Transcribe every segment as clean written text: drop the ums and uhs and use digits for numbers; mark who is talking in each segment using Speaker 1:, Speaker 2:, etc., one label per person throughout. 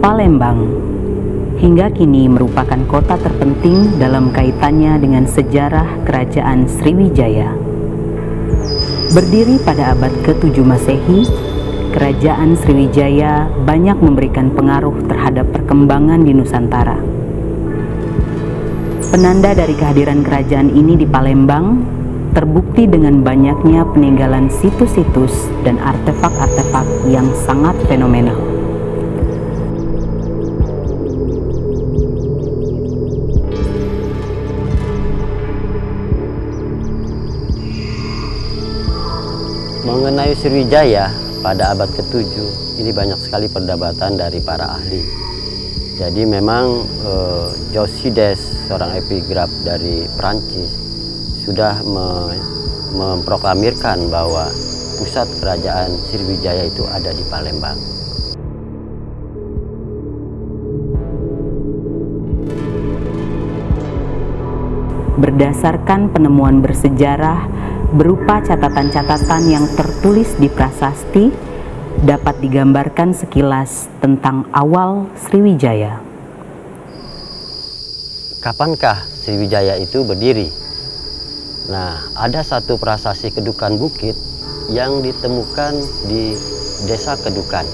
Speaker 1: Palembang hingga kini merupakan kota terpenting dalam kaitannya dengan sejarah Kerajaan Sriwijaya. Berdiri pada abad ke-7 Masehi, Kerajaan Sriwijaya banyak memberikan pengaruh terhadap perkembangan di Nusantara. Penanda dari kehadiran kerajaan ini di Palembang terbukti dengan banyaknya peninggalan situs-situs dan artefak-artefak yang sangat fenomenal.
Speaker 2: Mengenai Sriwijaya pada abad ke-7, ini banyak sekali perdebatan dari para ahli. Jadi memang Josides, seorang epigraf dari Prancis, sudah memproklamirkan bahwa pusat kerajaan Sriwijaya itu ada di Palembang.
Speaker 1: Berdasarkan penemuan bersejarah berupa catatan-catatan yang tertulis di prasasti, dapat digambarkan sekilas tentang awal Sriwijaya.
Speaker 2: Kapankah Sriwijaya itu berdiri? Nah, ada satu prasasti Kedukan Bukit yang ditemukan di Desa Kedukan.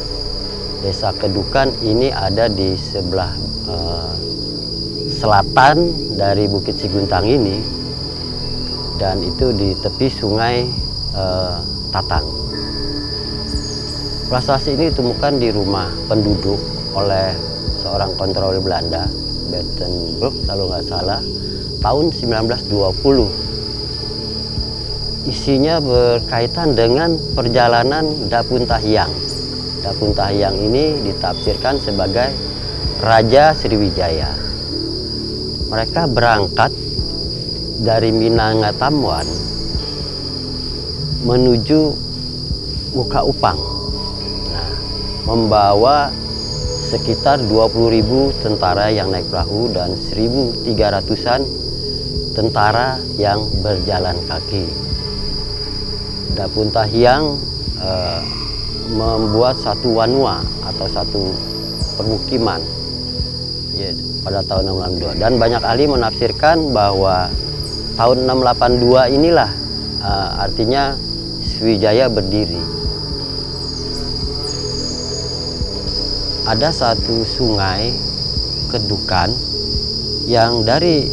Speaker 2: Desa Kedukan ini ada di sebelah selatan dari Bukit Siguntang ini, dan itu di tepi sungai Tatang. Prasasti ini ditemukan di rumah penduduk oleh seorang kontrol Belanda, Batenburg kalau nggak salah, tahun 1920. Isinya berkaitan dengan perjalanan Dapuntahiang. Dapuntahiang ini ditafsirkan sebagai Raja Sriwijaya. Mereka berangkat dari Minangkabau menuju Mukaupang. Nah, membawa sekitar 20.000 tentara yang naik perahu dan 1.300-an tentara yang berjalan kaki. Dapuntahiang membuat satu wanua atau satu permukiman ya, pada tahun 682, dan banyak ahli menafsirkan bahwa tahun 682 inilah artinya Sriwijaya berdiri. Ada satu sungai Kedukan yang dari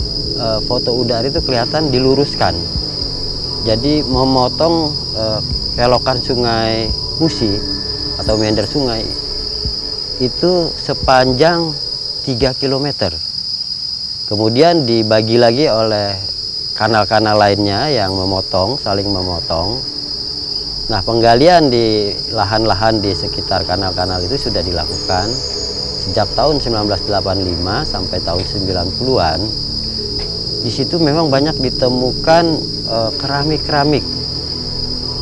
Speaker 2: foto udara itu kelihatan diluruskan. Jadi memotong kelokan sungai Musi atau meander sungai itu sepanjang 3 km. Kemudian dibagi lagi oleh kanal-kanal lainnya yang memotong, saling memotong. Nah, penggalian di lahan-lahan di sekitar kanal-kanal itu sudah dilakukan sejak tahun 1985 sampai tahun 90-an. Di situ memang banyak ditemukan keramik-keramik.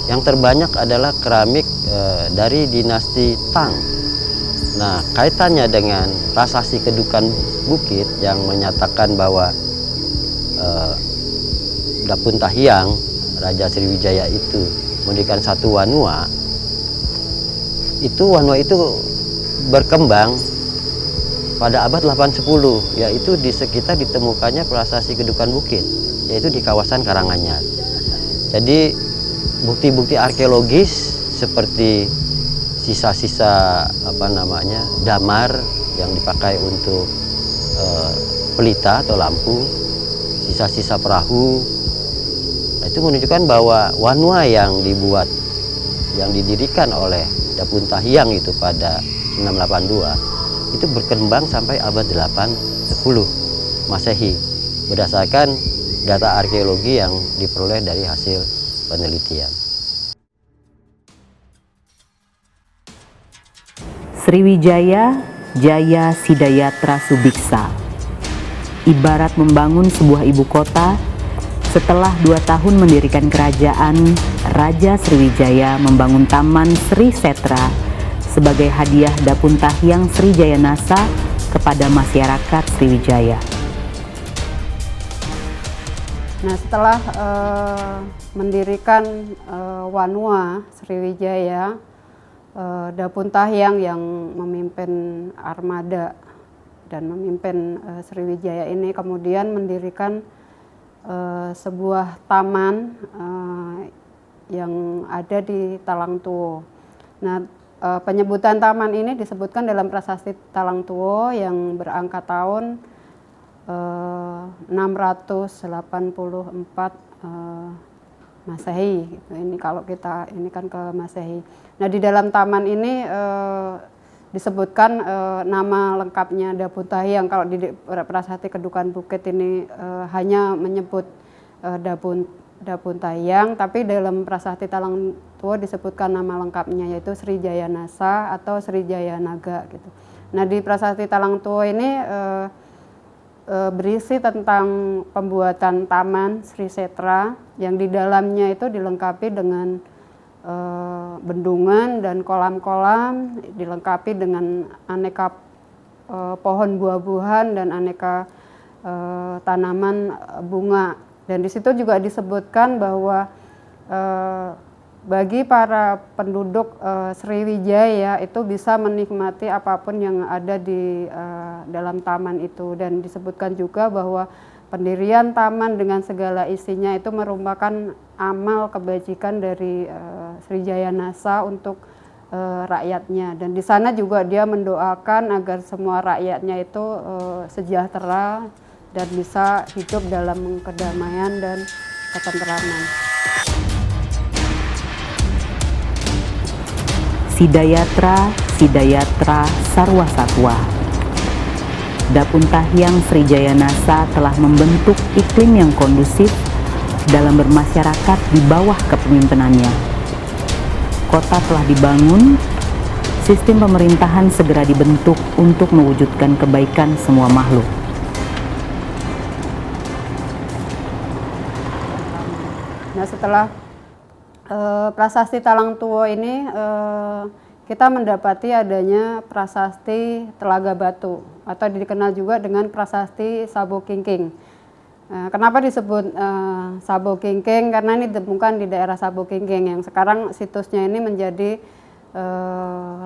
Speaker 2: Yang terbanyak adalah keramik dari dinasti Tang. Nah, kaitannya dengan prasasti Kedukan Bukit yang menyatakan bahwa Dapuntahiang, Raja Sriwijaya itu mendirikan satu wanua. Wanua itu berkembang pada abad 8-10, yaitu di sekitar ditemukannya prasasti Kedukan Bukit, yaitu di kawasan Karanganyar. Jadi bukti-bukti arkeologis seperti sisa-sisa damar yang dipakai untuk pelita atau lampu, sisa-sisa perahu, nah, itu menunjukkan bahwa wanua yang didirikan oleh Dapuntahiang itu pada 682 itu berkembang sampai abad 8-10 Masehi berdasarkan data arkeologi yang diperoleh dari hasil penelitian.
Speaker 1: Sriwijaya Jaya Sidayatra Subiksa, ibarat membangun sebuah ibu kota. Setelah 2 tahun mendirikan kerajaan, Raja Sriwijaya membangun Taman Sri Setra sebagai hadiah Dapuntahiang Srijayanasa kepada masyarakat Sriwijaya.
Speaker 3: Nah, setelah mendirikan Wanua Sriwijaya, Dapuntahyang yang memimpin armada dan memimpin Sriwijaya ini kemudian mendirikan sebuah taman yang ada di Talangtuo. Nah, penyebutan taman ini disebutkan dalam prasasti Talangtuo yang berangka tahun 684 Masehi. Ini kalau kita ini kan ke Masehi. Nah, di dalam taman ini disebutkan nama lengkapnya Dapuntahyang. Kalau di prasasti Kedukan Bukit ini hanya menyebut Dapuntahyang, tapi dalam prasasti Talangtuo disebutkan nama lengkapnya yaitu Srijaya Nasa atau Srijaya Naga gitu. Nah, di prasasti Talangtuo ini berisi tentang pembuatan taman Sri Setra yang di dalamnya itu dilengkapi dengan bendungan dan kolam-kolam, dilengkapi dengan aneka pohon buah-buahan dan aneka tanaman bunga. Dan di situ juga disebutkan bahwa bagi para penduduk Sriwijaya itu bisa menikmati apapun yang ada di dalam taman itu, dan disebutkan juga bahwa pendirian taman dengan segala isinya itu merupakan amal kebajikan dari Srijaya Nasa untuk rakyatnya, dan di sana juga dia mendoakan agar semua rakyatnya itu sejahtera dan bisa hidup dalam kedamaian dan ketenteraman.
Speaker 1: Sidayatra Sarwa Satwa. Dapuntahyang Srijaya Nasa telah membentuk iklim yang kondusif dalam bermasyarakat di bawah kepemimpinannya. Kota telah dibangun, sistem pemerintahan segera dibentuk untuk mewujudkan kebaikan semua makhluk.
Speaker 3: Nah, setelah prasasti Talangtuo ini kita mendapati adanya prasasti Telaga Batu atau dikenal juga dengan prasasti Sabo Kingking. Kenapa disebut Sabo Kingking? Karena ini ditemukan di daerah Sabo Kingking yang sekarang situsnya ini menjadi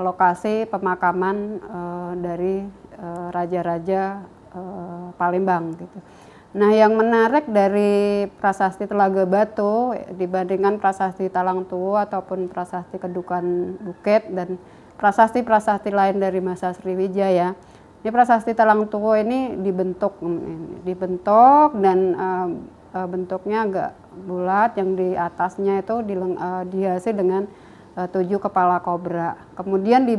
Speaker 3: lokasi pemakaman dari raja-raja Palembang gitu. Nah, yang menarik dari prasasti Telaga Batu dibandingkan prasasti Talangtuo ataupun prasasti Kedukan Bukit dan prasasti-prasasti lain dari masa Sriwijaya, ini prasasti Talangtuo ini dibentuk dan bentuknya agak bulat, yang di atasnya itu dihiasi dengan 7 kepala kobra. Kemudian di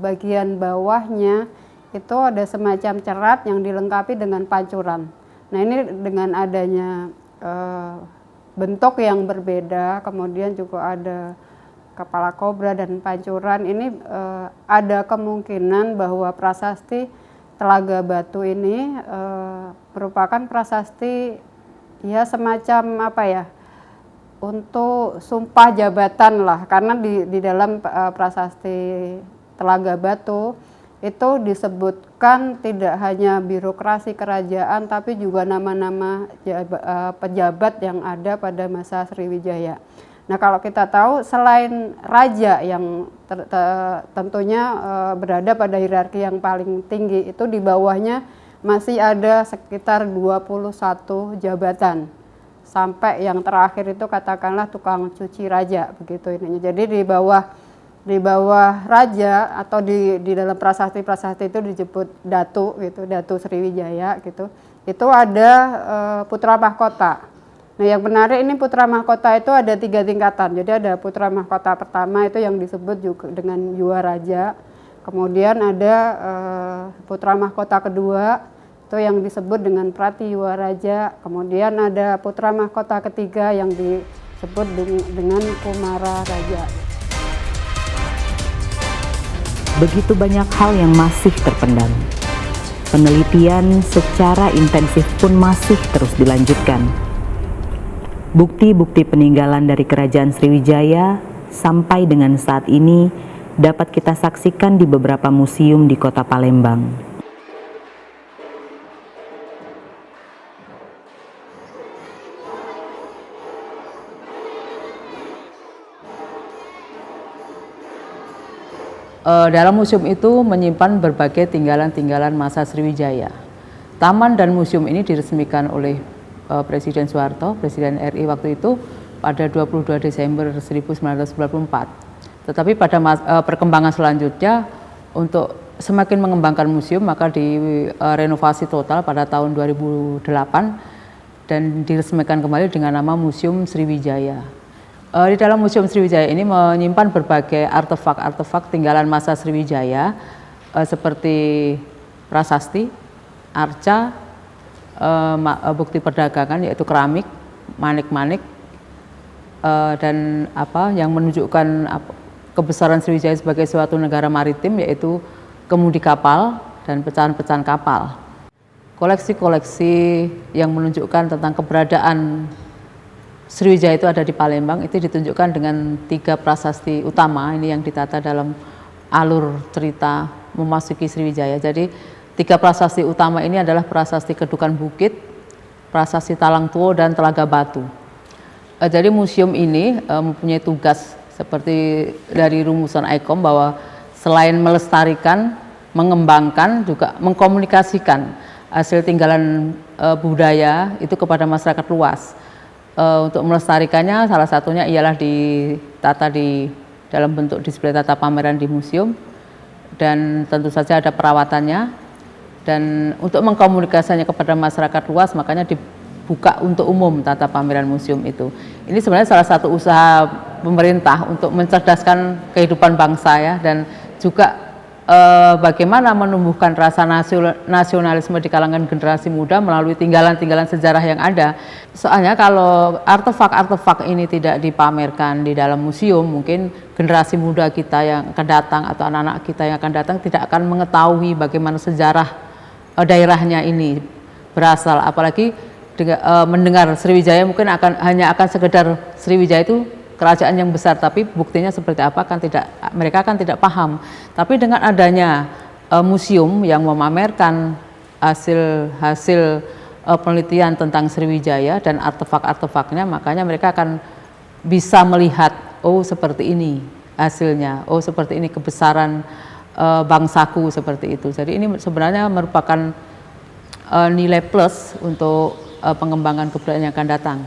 Speaker 3: bagian bawahnya itu ada semacam cerat yang dilengkapi dengan pancuran. Nah, ini dengan adanya bentuk yang berbeda, kemudian juga ada kepala kobra dan pancuran, ini ada kemungkinan bahwa prasasti Telaga Batu ini merupakan prasasti ya semacam apa ya, untuk sumpah jabatan lah, karena di dalam prasasti Telaga Batu itu disebutkan tidak hanya birokrasi kerajaan tapi juga nama-nama pejabat yang ada pada masa Sriwijaya. Nah, kalau kita tahu selain raja yang tentunya berada pada hierarki yang paling tinggi, itu di bawahnya masih ada sekitar 21 jabatan. Sampai yang terakhir itu katakanlah tukang cuci raja begitu ini. Jadi di bawah raja atau di dalam prasasti-prasasti itu disebut datu gitu, Datu Sriwijaya gitu. Itu ada putra mahkota. Nah, yang menarik ini putra mahkota itu ada 3 tingkatan. Jadi ada putra mahkota pertama itu yang disebut juga dengan Yuwa Raja. Kemudian ada putra mahkota kedua itu yang disebut dengan Prati Yuwa Raja. Kemudian ada putra mahkota ketiga yang disebut dengan Kumara Raja.
Speaker 1: Begitu banyak hal yang masih terpendam. Penelitian secara intensif pun masih terus dilanjutkan. Bukti-bukti peninggalan dari Kerajaan Sriwijaya sampai dengan saat ini dapat kita saksikan di beberapa museum di Kota Palembang.
Speaker 4: Dalam museum itu menyimpan berbagai tinggalan-tinggalan masa Sriwijaya. Taman dan museum ini diresmikan oleh Presiden Soeharto, Presiden RI waktu itu pada 22 Desember 1994. Tetapi pada perkembangan selanjutnya untuk semakin mengembangkan museum maka direnovasi total pada tahun 2008 dan diresmikan kembali dengan nama Museum Sriwijaya. Di dalam Museum Sriwijaya ini menyimpan berbagai artefak-artefak tinggalan masa Sriwijaya seperti prasasti, arca, bukti perdagangan yaitu keramik, manik-manik, dan yang menunjukkan kebesaran Sriwijaya sebagai suatu negara maritim yaitu kemudi kapal dan pecahan-pecahan kapal. Koleksi-koleksi yang menunjukkan tentang keberadaan Sriwijaya itu ada di Palembang itu ditunjukkan dengan 3 prasasti utama ini yang ditata dalam alur cerita memasuki Sriwijaya. Jadi 3 prasasti utama ini adalah prasasti Kedukan Bukit, prasasti Talang Tuo, dan Telaga Batu. Jadi museum ini mempunyai tugas seperti dari rumusan ICOM bahwa selain melestarikan, mengembangkan, juga mengkomunikasikan hasil tinggalan budaya itu kepada masyarakat luas. Untuk melestarikannya salah satunya ialah ditata di dalam bentuk display tata pameran di museum dan tentu saja ada perawatannya, dan untuk mengkomunikasikannya kepada masyarakat luas makanya dibuka untuk umum tata pameran museum itu. Ini sebenarnya salah satu usaha pemerintah untuk mencerdaskan kehidupan bangsa ya, dan juga bagaimana menumbuhkan rasa nasionalisme di kalangan generasi muda melalui tinggalan-tinggalan sejarah yang ada. Soalnya kalau artefak-artefak ini tidak dipamerkan di dalam museum, mungkin generasi muda kita yang akan datang atau anak-anak kita yang akan datang tidak akan mengetahui bagaimana sejarah daerahnya ini berasal. Apalagi mendengar Sriwijaya mungkin hanya akan sekedar Sriwijaya itu kerajaan yang besar, tapi buktinya seperti apa mereka kan tidak paham. Tapi dengan adanya museum yang memamerkan hasil penelitian tentang Sriwijaya dan artefak-artefaknya, makanya mereka akan bisa melihat, oh seperti ini hasilnya, oh seperti ini kebesaran bangsaku, seperti itu. Jadi ini sebenarnya merupakan nilai plus untuk pengembangan kebudayaan yang akan datang.